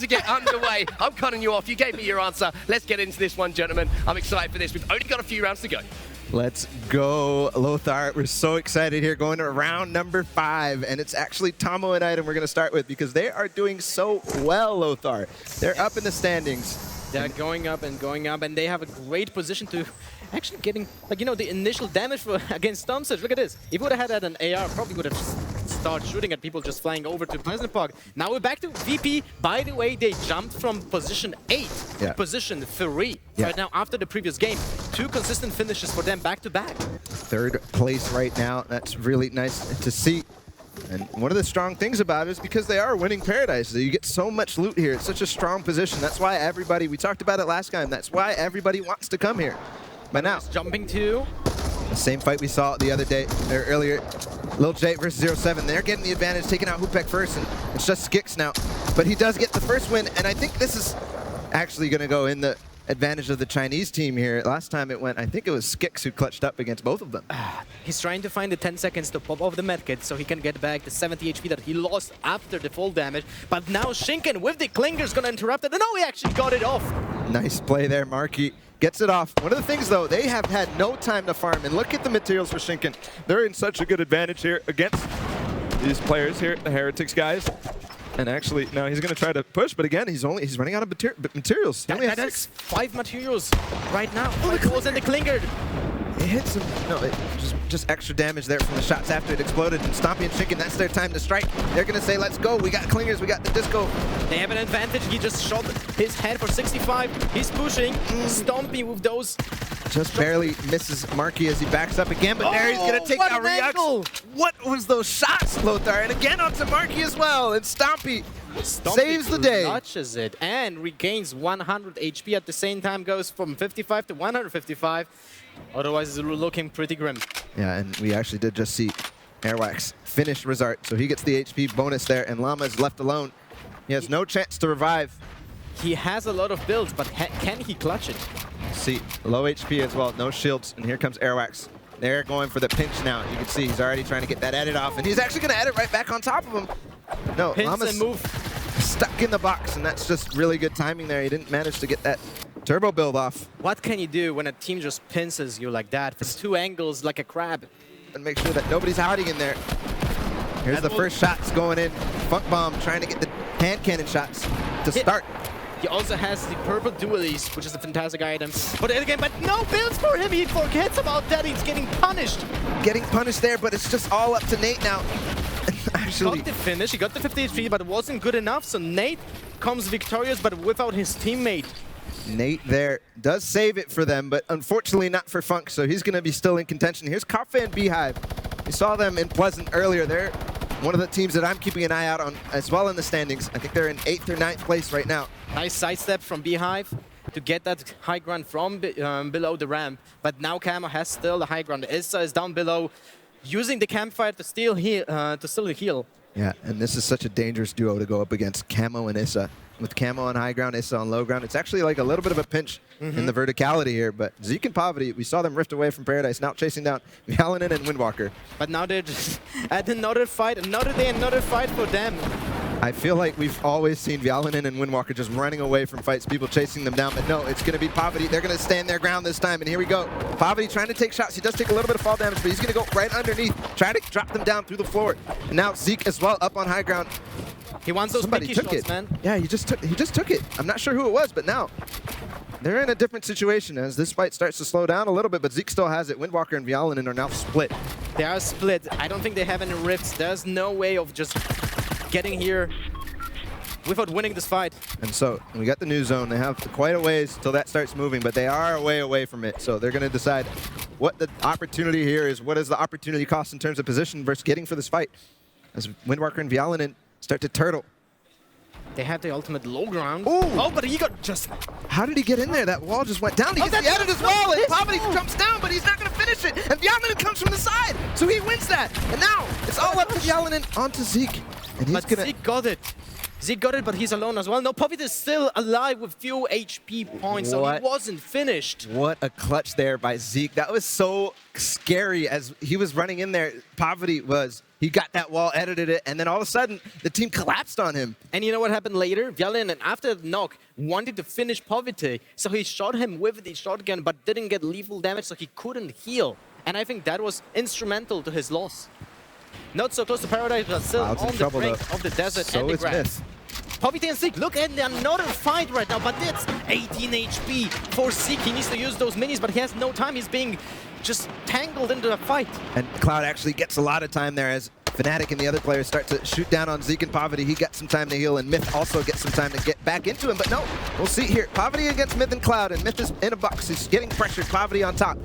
to get underway. I'm cutting you off. You gave me your answer. Let's get into this one, gentlemen. I'm excited for this. We've only got a few rounds to go. Let's go, Lothar. We're so excited here going to round number 5, and it's actually Tomo and Item we're going to start with because they are doing so well, Lothar. They're up in the standings. They're going up, and they have a great position to actually getting, like, you know, the initial damage for against Stomsage. Look at this. If he would have had an AR, probably would have started shooting at people just flying over to Pleasant Park. Now we're back to VP. By the way, they jumped from position 8 to position 3 right now after the previous game. 2 consistent finishes for them back-to-back. 3rd place right now. That's really nice to see. And one of the strong things about it is because they are winning Paradise. You get so much loot here. It's such a strong position. That's why everybody, we talked about it last time, that's why everybody wants to come here. But now, jumping to the same fight we saw the other day, or earlier, Lil J versus 07. They're getting the advantage, taking out Hoopek first, and it's just Skix now. But he does get the first win, and I think this is actually going to go in the advantage of the Chinese team here. Last time it went, I think it was Skix who clutched up against both of them. He's trying to find the 10 seconds to pop off the medkit so he can get back the 70 HP that he lost after the full damage. But now Shinken with the Klinger's gonna interrupt it. And no, he actually got it off. Nice play there, Marky. Gets it off. One of the things, though, they have had no time to farm. And look at the materials for Shinken. They're in such a good advantage here against these players here, the Heretics guys. And actually, now he's going to try to push, but again, he's running out of materials. He only has 6. 5 materials right now. Oh, it goes in the Klinger. It hits him. No, it just extra damage there from the shots after it exploded. And Stompy and Shinken, that's their time to strike. They're going to say, let's go. We got Klingers. We got the disco. They have an advantage. He just shot his head for 65. He's pushing. Stompy with those. Just barely misses Marky as he backs up again, but there he's going to take out Ryux. What was those shots, Lothar? And again onto Marky as well. And Stompy saves the day. Touches it and regains 100 HP at the same time, goes from 55 to 155. Otherwise, it's looking pretty grim. Yeah, and we actually did just see Airwax finish Rizart, so he gets the HP bonus there, and Llama is left alone. He has no chance to revive. He has a lot of builds, but can he clutch it? See, low HP as well, no shields, and here comes Airwax. They're going for the pinch now. You can see he's already trying to get that edit off, and he's actually going to edit right back on top of him. No, Pinch Llama's and move. Stuck in the box, and that's just really good timing there. He didn't manage to get that turbo build off. What can you do when a team just pinces you like that? It's 2 angles like a crab. And make sure that nobody's hiding in there. Here's the first shots going in. Funk Bomb trying to get the hand cannon shots to start. He also has the purple dualies, which is a fantastic item. But again, no builds for him. He forgets about that. He's getting punished. Getting punished there, but it's just all up to Nate now. Actually, he got the finish. He got the 50 HP, but it wasn't good enough. So Nate comes victorious, but without his teammate. Nate there does save it for them, but unfortunately not for Funk, so he's going to be still in contention. Here's Kafe and Beehive. We saw them in Pleasant earlier. They're one of the teams that I'm keeping an eye out on as well in the standings. I think they're in 8th or 9th place right now. Nice sidestep from Beehive to get that high ground from below the ramp. But now Camo has still the high ground. Issa is down below, using the campfire to still heal. Yeah, and this is such a dangerous duo to go up against, Camo and Issa. With Camo on high ground, Issa on low ground. It's actually like a little bit of a pinch in the verticality here, but Zeke and Pavy, we saw them rift away from Paradise, now chasing down Vialanen and Windwalker. But now they're just at another fight, another day, another fight for them. I feel like we've always seen Vialanen and Windwalker just running away from fights, people chasing them down, but no, it's going to be Pavy. They're going to stand their ground this time, and here we go. Pavy trying to take shots. He does take a little bit of fall damage, but he's going to go right underneath, try to drop them down through the floor. And now Zeke as well up on high ground. He wants those pinky shots, man. Yeah, he just took it. I'm not sure who it was, but now they're in a different situation as this fight starts to slow down a little bit, but Zeke still has it. Windwalker and Vialanen are now split. They are split. I don't think they have any rifts. There's no way of just getting here without winning this fight. And so we got the new zone. They have quite a ways till that starts moving, but they are way away from it. So they're going to decide what the opportunity here is. What is the opportunity cost in terms of position versus getting for this fight? As Windwalker and Vialanen start to turtle. They have the ultimate low ground. Ooh. Oh, but he got just... How did he get in there? That wall just went down. He gets the edit as well, and Pavy jumps down, but he's not going to finish it. And Vialanen comes from the side, so he wins that. And now it's all up to Vialanen onto Zeke. And he's gonna... Zeke got it. Zeke got it, but he's alone as well. No, Pavy is still alive with few HP points, so he wasn't finished. What a clutch there by Zeke. That was so scary as he was running in there. Pavy was He got that wall, edited it, and then all of a sudden, the team collapsed on him. And you know what happened later? Valiant, after the knock, wanted to finish Pavy, so he shot him with the shotgun, but didn't get lethal damage, so he couldn't heal. And I think that was instrumental to his loss. Not so close to Paradise, but still Cloud's in on the trouble, brink though. of the desert So and the is grass. Myth. Pavy and Zeke, look at another fight right now, but it's 18 HP for Zeke. He needs to use those minis, but he has no time. He's being just tangled into a fight. And Cloud actually gets a lot of time there as Fnatic and the other players start to shoot down on Zeke and Pavy. He gets some time to heal, and Myth also gets some time to get back into him. But no, we'll see here. Pavy against Myth and Cloud, and Myth is in a box. He's getting pressured. Pavy on top.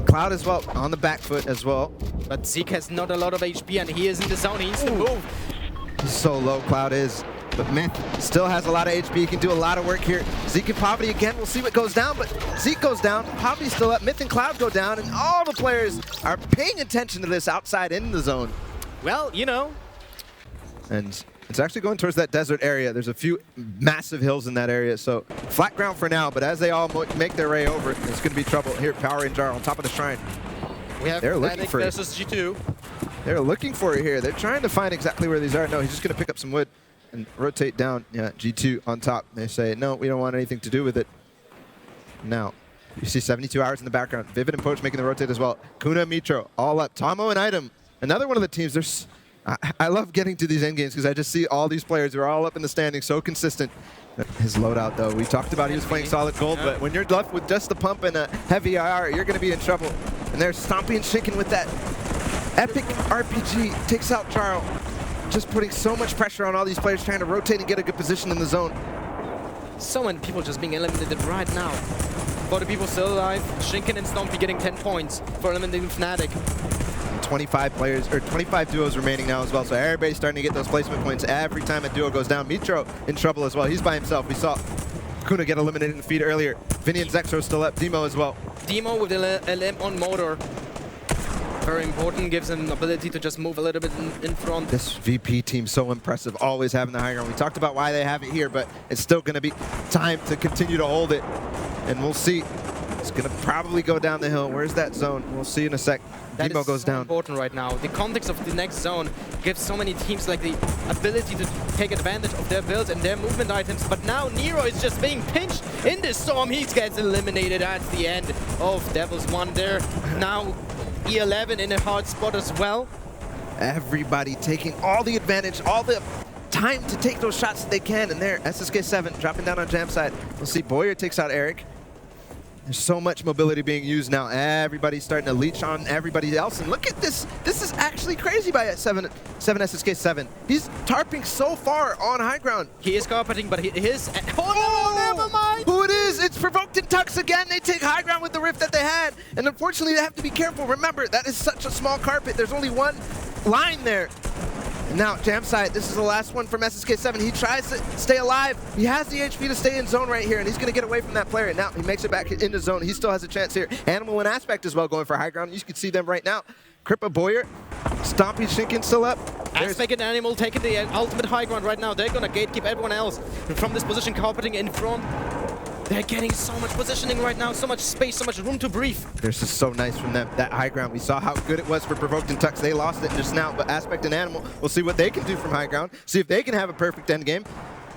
Cloud as well, on the back foot as well. But Zeke has not a lot of HP, and he is in the zone. He needs to move. He's so low, Cloud is. But Myth still has a lot of HP. He can do a lot of work here. Zeke and Pavy again. We'll see what goes down, but Zeke goes down. Pavy's still up. Myth and Cloud go down, and all the players are paying attention to this outside in the zone. Well, you know. And it's actually going towards that desert area. There's a few massive hills in that area, so flat ground for now, but as they all make their way over, it's going to be trouble. Here, Power Ranger on top of the shrine. We have They're looking Fnatic for it. versus G2. They're looking for it here. They're trying to find exactly where these are. No, he's just going to pick up some wood and rotate down. Yeah, G2 on top. They say, no, we don't want anything to do with it. Now, you see 72 hours in the background. Vivid and Poach making the rotate as well. Kuna, Mitro, all up. Tomo and Item. Another one of the teams. There's, I love getting to these end games because I just see all these players who are all up in the standings, so consistent. His loadout, though, we talked about he was playing solid gold, but when you're left with just the pump and a heavy IR, you're going to be in trouble. And they're stomping and shaking with that epic RPG. Takes out Jarl. Just putting so much pressure on all these players trying to rotate and get a good position in the zone. So many people just being eliminated right now. For the people still alive, Shinken and Stompy getting 10 points for eliminating Fnatic. 25 players, or 25 duos remaining now as well, so everybody's starting to get those placement points every time a duo goes down. Mitro in trouble as well. He's by himself. We saw Kuna get eliminated in the feed earlier. Vinny and Zexro still up. Demo as well. Demo with the LM on motor. Very important, gives him the ability to just move a little bit in front. This VP team so impressive, always having the high ground. We talked about why they have it here, but it's still going to be time to continue to hold it. And we'll see. It's going to probably go down the hill. Where's that zone? We'll see in a sec. That Demo is goes so down. important right now. The context of the next zone gives so many teams like the ability to take advantage of their builds and their movement items. But now Nero is just being pinched in this storm. He gets eliminated at the end of Devil's One there. Now E11 in a hard spot as well. Everybody taking all the advantage, all the time to take those shots that they can. And there, SSK7 dropping down on jam side. We'll see Boyer takes out Eric. There's so much mobility being used now. Everybody's starting to leech on everybody else. And look at this. This is actually crazy by 7 SSK7. He's tarping so far on high ground. He is carpeting, but he is... Oh, no, never mind! Who it is? It's Provoked and Tux again. They take high ground with the rift that they had. And unfortunately, they have to be careful. Remember, that is such a small carpet. There's only one line there. And now, jam side, this is the last one from SSK7. He tries to stay alive. He has the HP to stay in zone right here, and he's going to get away from that player. Now, he makes it back into zone. He still has a chance here. Animal and Aspect as well going for high ground. You can see them right now. Crippa Boyer, Stompy Shinken still up. Aspect and Animal taking the ultimate high ground right now. They're going to gatekeep everyone else from this position, carpeting in front. They're getting so much positioning right now, so much space, so much room to breathe. This is so nice from them, that high ground. We saw how good it was for Provoked and Tux. They lost it just now, but Aspect and Animal, we'll see what they can do from high ground, see if they can have a perfect end game.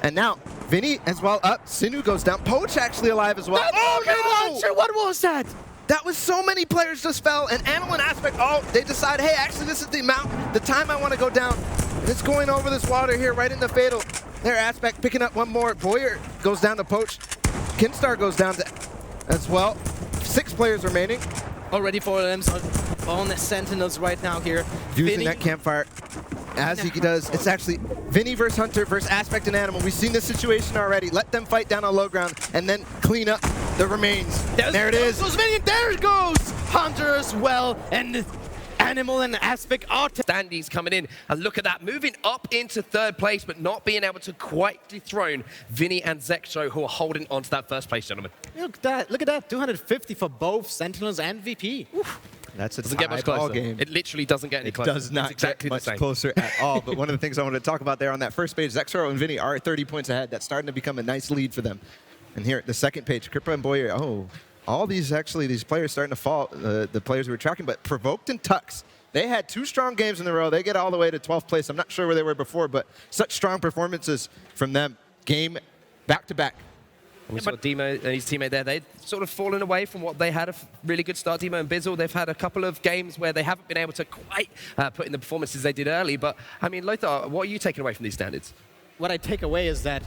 And now, Vinny as well up, Sinu goes down, Poach actually alive as well. Launcher, what was that? That was so many players just fell, and Animal and Aspect, they decide, hey, actually this is the time I want to go down. And it's going over this water here, right in the fatal. There, Aspect picking up one more. Boyer goes down to Poach. Kinstar goes down to as well. 6 players remaining. Already 4 of them on the Sentinels right now here. Using that campfire as he does. It's actually Vinny versus Hunter versus Aspect and Animal. We've seen this situation already. Let them fight down on low ground and then clean up the remains. There it is. There it goes. Hunter as well. And Animal and Aspect are Standees coming in, and look at that, moving up into 3rd place, but not being able to quite dethrone Vinny and Zexro, who are holding on to that 1st place, gentlemen. Look at that, 250 for both Sentinels and VP. Oof. That's a doesn't get much closer. Game. It literally doesn't get any closer. It does not exactly get much closer at all. But one of the things I wanted to talk about there on that first page, Zexro and Vinny are 30 points ahead. That's starting to become a nice lead for them. And here, the 2nd page, Crippa and Boyer, all these players starting to fall, the players we were tracking, but Provoked and Tux, They had 2 strong games in a row. They get all the way to 12th place. I'm not sure where they were before, but such strong performances from them. Game back-to-back. We saw Demo and his teammate there. They've sort of fallen away from what they had a really good start. Demo and Bizzle, they've had a couple of games where they haven't been able to quite put in the performances they did early. But, I mean, Lothar, what are you taking away from these standards? What I take away is that